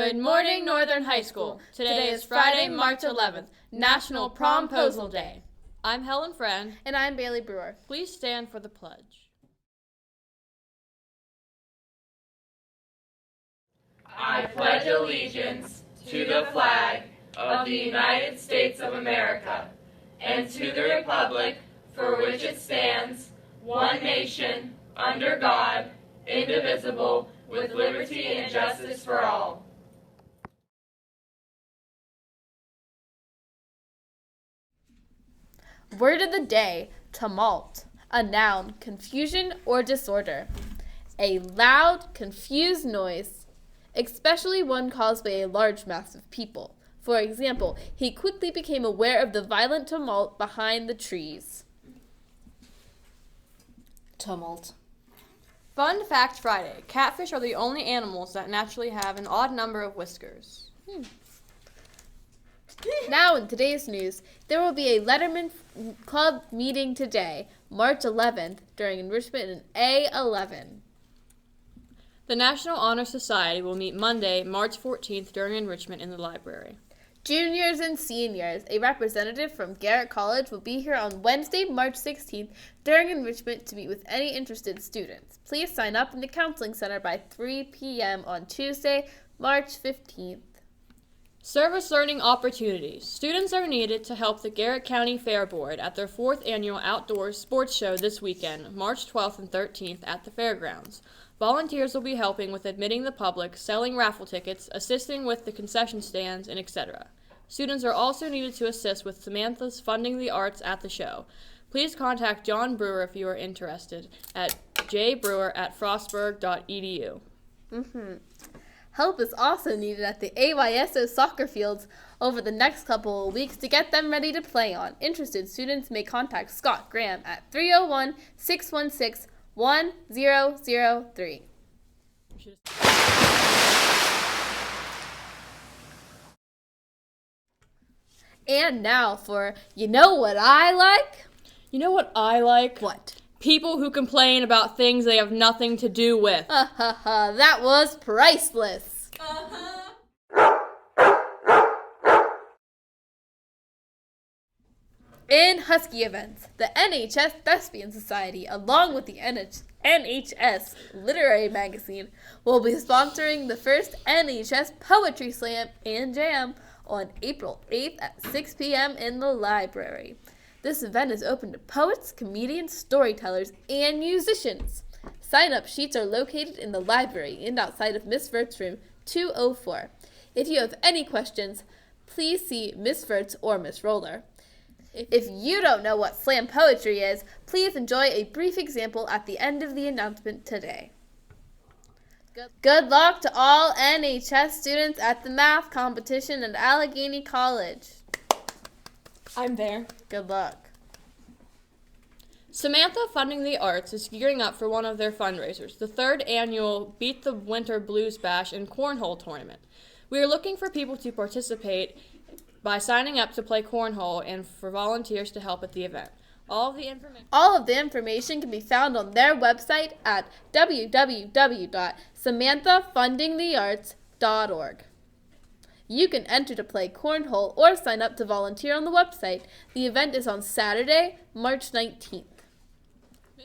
Good morning, Northern High School. Today is Friday, March 11th, National Promposal Day. I'm Helen Friend. And I'm Bailey Brewer. Please stand for the pledge. I pledge allegiance to the flag of the United States of America and to the republic for which it stands, one nation, under God, indivisible, with liberty and justice for all. Word of the day, tumult. A noun, confusion or disorder. A loud, confused noise, especially one caused by a large mass of people. For example, he quickly became aware of the violent tumult behind the trees. Tumult. Fun Fact Friday. Catfish are the only animals that naturally have an odd number of whiskers. Now in today's news, there will be a Letterman Club meeting today, March 11th, during enrichment in A11. The National Honor Society will meet Monday, March 14th during enrichment in the library. Juniors and seniors, a representative from Garrett College will be here on Wednesday, March 16th during enrichment to meet with any interested students. Please sign up in the Counseling Center by 3 p.m. on Tuesday, March 15th. Service learning opportunities. Students are needed to help the Garrett County Fair Board at their 4th annual outdoor sports show this weekend, March 12th and 13th at the fairgrounds. Volunteers will be helping with admitting the public, selling raffle tickets, assisting with the concession stands, and etc. Students are also needed to assist with Samantha's Funding the Arts at the show. Please contact John Brewer if you are interested at jbrewer@frostburg.edu. Help is also needed at the AYSO soccer fields over the next couple of weeks to get them ready to play on. Interested students may contact Scott Graham at 301-616-1003. And now for You Know What I Like? You know what I like? What? People who complain about things they have nothing to do with. That was priceless. In Husky events, the NHS Thespian Society, along with the NHS Literary Magazine, will be sponsoring the first NHS Poetry Slam and Jam on April 8th at 6 p.m. in the library. This event is open to poets, comedians, storytellers, and musicians. Sign-up sheets are located in the library and outside of Miss Vert's room 204. If you have any questions, please see Miss Vert's or Miss Roller. If you don't know what slam poetry is, please enjoy a brief example at the end of the announcement today. Good luck to all NHS students at the math competition at Allegheny College. I'm there. Good luck. Samantha Funding the Arts is gearing up for one of their fundraisers, the 3rd annual Beat the Winter Blues Bash and Cornhole Tournament. We are looking for people to participate by signing up to play cornhole and for volunteers to help at the event. All of the information can be found on their website at www.samanthafundingthearts.org. You can enter to play cornhole or sign up to volunteer on the website. The event is on Saturday, March 19th.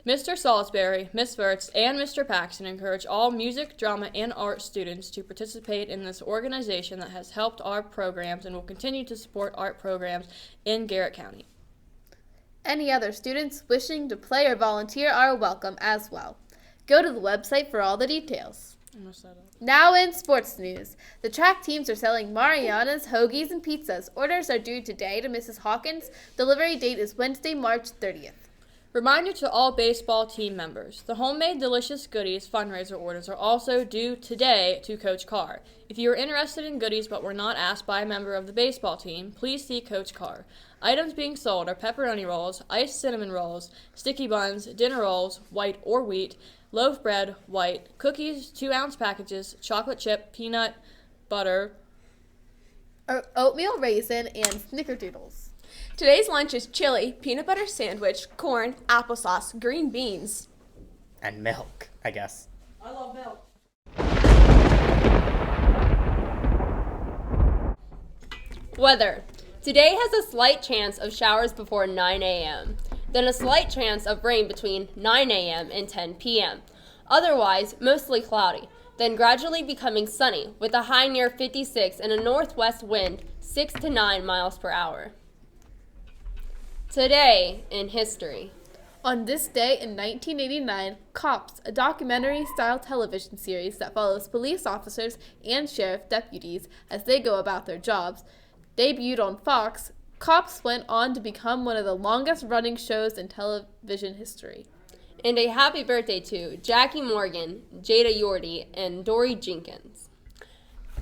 Mr. Salisbury, Miss Verts, and Mr. Paxton encourage all music, drama, and art students to participate in this organization that has helped our programs and will continue to support art programs in Garrett County. Any other students wishing to play or volunteer are welcome as well. Go to the website for all the details. Now in sports news, the track teams are selling Mariana's, hoagies, and pizzas. Orders are due today to Mrs. Hawkins. Delivery date is Wednesday, March 30th. Reminder to all baseball team members, the Homemade Delicious Goodies fundraiser orders are also due today to Coach Carr. If you are interested in goodies but were not asked by a member of the baseball team, please see Coach Carr. Items being sold are pepperoni rolls, iced cinnamon rolls, sticky buns, dinner rolls, white or wheat, loaf bread, white, cookies, 2-ounce packages, chocolate chip, peanut, butter, oatmeal raisin, and snickerdoodles. Today's lunch is chili, peanut butter sandwich, corn, applesauce, green beans. And milk, I guess. I love milk. Weather. Today has a slight chance of showers before 9 a.m., then a slight chance of rain between 9 a.m. and 10 p.m. Otherwise, mostly cloudy, then gradually becoming sunny with a high near 56 and a northwest wind 6 to 9 miles per hour. Today in history. On this day in 1989, Cops, a documentary-style television series that follows police officers and sheriff deputies as they go about their jobs, debuted on Fox. Cops went on to become one of the longest-running shows in television history. And a happy birthday to Jackie Morgan, Jada Yordi, and Dory Jenkins.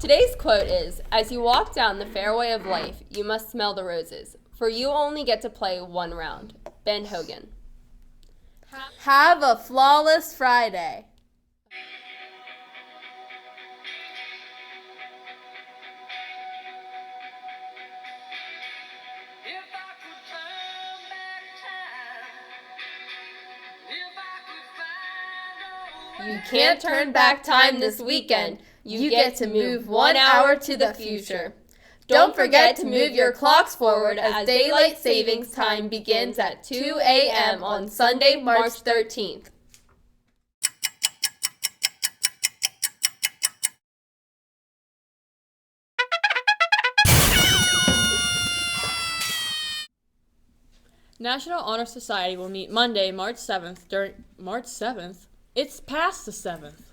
Today's quote is, "As you walk down the fairway of life, you must smell the roses, for you only get to play one round." Ben Hogan. Have a flawless Friday. You can't turn back time this weekend. You get to move 1 hour to the future. Don't forget to move your clocks forward as daylight savings time begins at 2 a.m. on Sunday, March 13th. National Honor Society will meet Monday, March 7th during March 7th? It's past the 7th.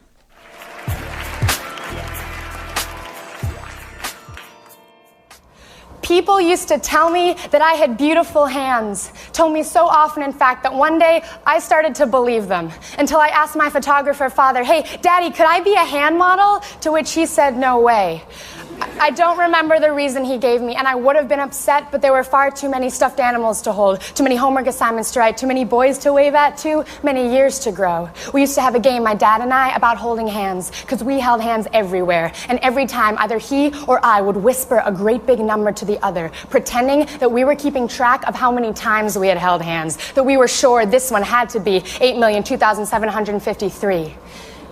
People used to tell me that I had beautiful hands, told me so often, in fact, that one day I started to believe them, until I asked my photographer father, "Hey, Daddy, could I be a hand model?" To which he said, "No way." I don't remember the reason he gave me, and I would have been upset, but there were far too many stuffed animals to hold, too many homework assignments to write, too many boys to wave at, too many years to grow. We used to have a game, my dad and I, about holding hands, because we held hands everywhere, and every time either he or I would whisper a great big number to the other, pretending that we were keeping track of how many times we had held hands, that we were sure this one had to be 8,002,753.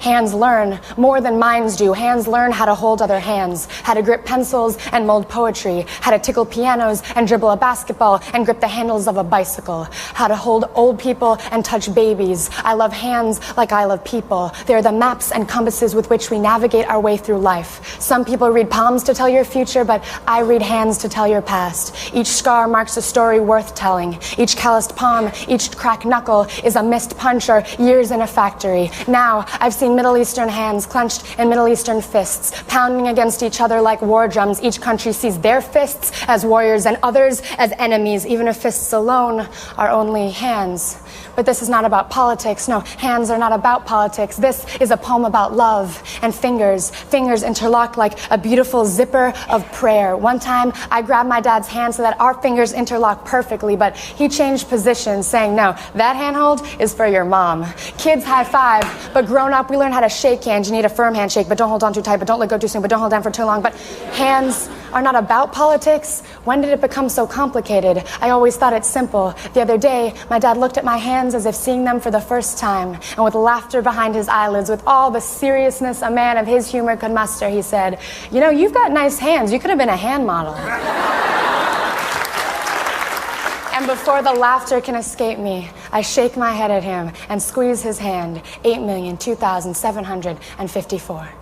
Hands learn more than minds do. Hands learn how to hold other hands, how to grip pencils and mold poetry, how to tickle pianos and dribble a basketball and grip the handles of a bicycle, how to hold old people and touch babies. I love hands like I love people. They're the maps and compasses with which we navigate our way through life. Some people read palms to tell your future, but I read hands to tell your past. Each scar marks a story worth telling. Each calloused palm, each cracked knuckle is a missed punch or years in a factory. Now, I've seen Middle Eastern hands clenched in Middle Eastern fists, pounding against each other like war drums. Each country sees their fists as warriors and others as enemies, even if fists alone are only hands. But this is not about politics. No, hands are not about politics. This is a poem about love and fingers. Fingers interlocked like a beautiful zipper of prayer. One time, I grabbed my dad's hand so that our fingers interlocked perfectly, but he changed positions, saying, "No, that handhold is for your mom." Kids high five, but grown up, we learn how to shake hands. You need a firm handshake, but don't hold on too tight, but don't let go too soon, but don't hold down for too long. But hands are not about politics. When did it become so complicated? I always thought it simple. The other day, my dad looked at my hands as if seeing them for the first time, and with laughter behind his eyelids, with all the seriousness a man of his humor could muster, he said, "You know, you've got nice hands. You could have been a hand model." And before the laughter can escape me, I shake my head at him and squeeze his hand. 8,002,754.